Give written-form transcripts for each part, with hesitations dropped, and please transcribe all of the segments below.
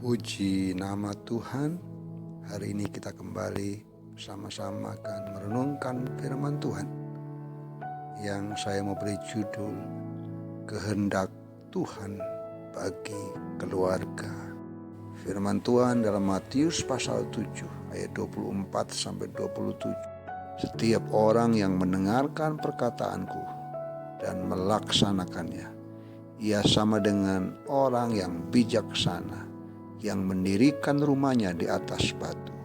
Puji nama Tuhan. Hari ini kita kembali sama-sama akan merenungkan firman Tuhan yang saya mau beri judul Kehendak Tuhan bagi keluarga. Firman Tuhan dalam Matius pasal 7 ayat 24 sampai 27. Setiap orang yang mendengarkan perkataanku dan melaksanakannya, ia sama dengan orang yang bijaksana yang mendirikan rumahnya di atas batu.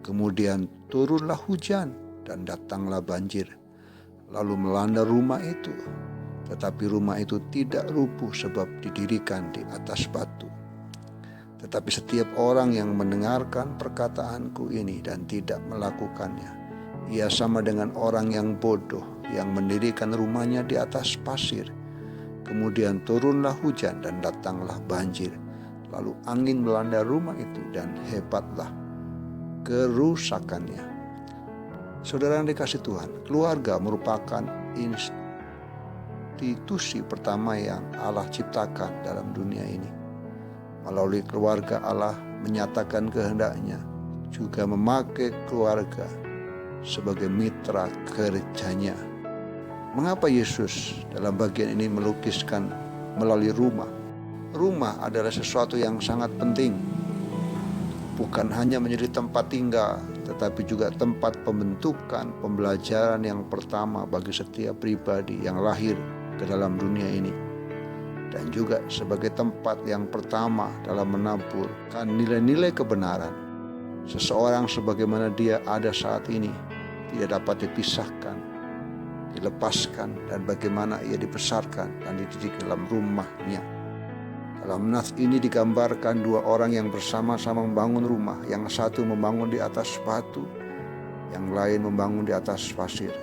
Kemudian turunlah hujan dan datanglah banjir, lalu melanda rumah itu. Tetapi rumah itu tidak rubuh sebab didirikan di atas batu. Tetapi setiap orang yang mendengarkan perkataanku ini dan tidak melakukannya, ia sama dengan orang yang bodoh yang mendirikan rumahnya di atas pasir. Kemudian turunlah hujan dan datanglah banjir, lalu angin melanda rumah itu dan hebatlah kerusakannya. Saudara yang dikasih Tuhan, keluarga merupakan institusi pertama yang Allah ciptakan dalam dunia ini. Melalui keluarga Allah menyatakan kehendaknya, juga memakai keluarga sebagai mitra kerjanya. Mengapa Yesus dalam bagian ini melukiskan melalui rumah? Rumah adalah sesuatu yang sangat penting. Bukan hanya menjadi tempat tinggal, tetapi juga tempat pembentukan, pembelajaran yang pertama bagi setiap pribadi yang lahir ke dalam dunia ini. Dan juga sebagai tempat yang pertama dalam menaburkan nilai-nilai kebenaran. Seseorang sebagaimana dia ada saat ini tidak dapat dipisahkan, dilepaskan, dan bagaimana ia dibesarkan dan dididik dalam rumahnya. Dalam nas ini digambarkan dua orang yang bersama-sama membangun rumah. Yang satu membangun di atas batu, yang lain membangun di atas pasir.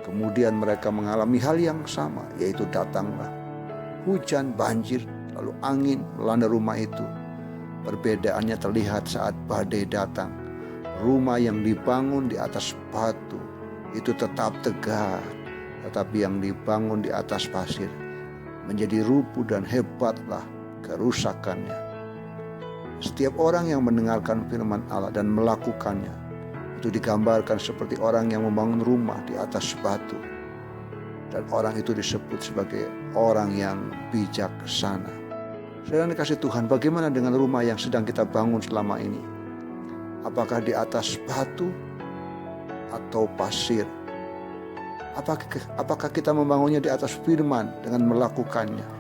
Kemudian mereka mengalami hal yang sama, yaitu datanglah hujan, banjir, lalu angin melanda rumah itu. Perbedaannya terlihat saat badai datang. Rumah yang dibangun di atas batu itu tetap tegak, tetapi yang dibangun di atas pasir menjadi rubuh dan hebatlah kerusakannya. Setiap orang yang mendengarkan firman Allah dan melakukannya itu digambarkan seperti orang yang membangun rumah di atas batu. Dan orang itu disebut sebagai orang yang bijaksana. Saudara dikasih Tuhan, bagaimana dengan rumah yang sedang kita bangun selama ini? Apakah di atas batu atau pasir? Apakah kita membangunnya di atas firman dengan melakukannya?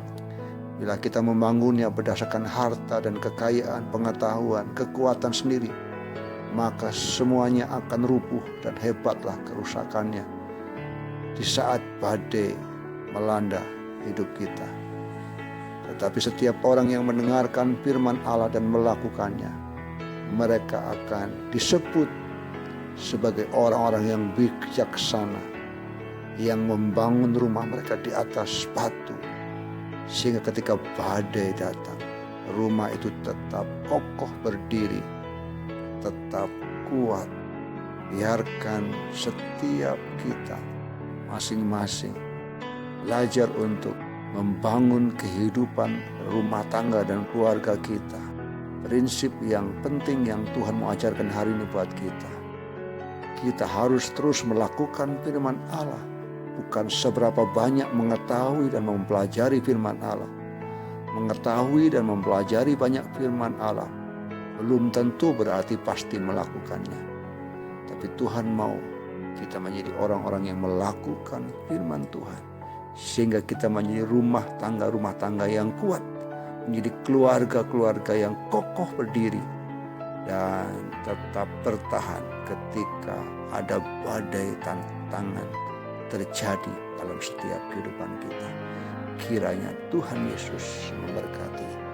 Bila kita membangunnya berdasarkan harta dan kekayaan, pengetahuan, kekuatan sendiri, maka semuanya akan rubuh dan hebatlah kerusakannya di saat badai melanda hidup kita. Tetapi setiap orang yang mendengarkan firman Allah dan melakukannya, mereka akan disebut sebagai orang-orang yang bijaksana, yang membangun rumah mereka di atas batu, sehingga ketika badai datang, rumah itu tetap kokoh berdiri, tetap kuat. Biarkan setiap kita masing-masing belajar untuk membangun kehidupan rumah tangga dan keluarga kita. Prinsip yang penting yang Tuhan mau ajarkan hari ini buat kita. Kita harus terus melakukan firman Allah. Bukan seberapa banyak mengetahui dan mempelajari firman Allah. Mengetahui dan mempelajari banyak firman Allah belum tentu berarti pasti melakukannya. Tapi Tuhan mau kita menjadi orang-orang yang melakukan firman Tuhan, sehingga kita menjadi rumah tangga yang kuat, menjadi keluarga yang kokoh berdiri dan tetap bertahan ketika ada badai tantangan terjadi dalam setiap kehidupan kita. Kiranya Tuhan Yesus memberkati.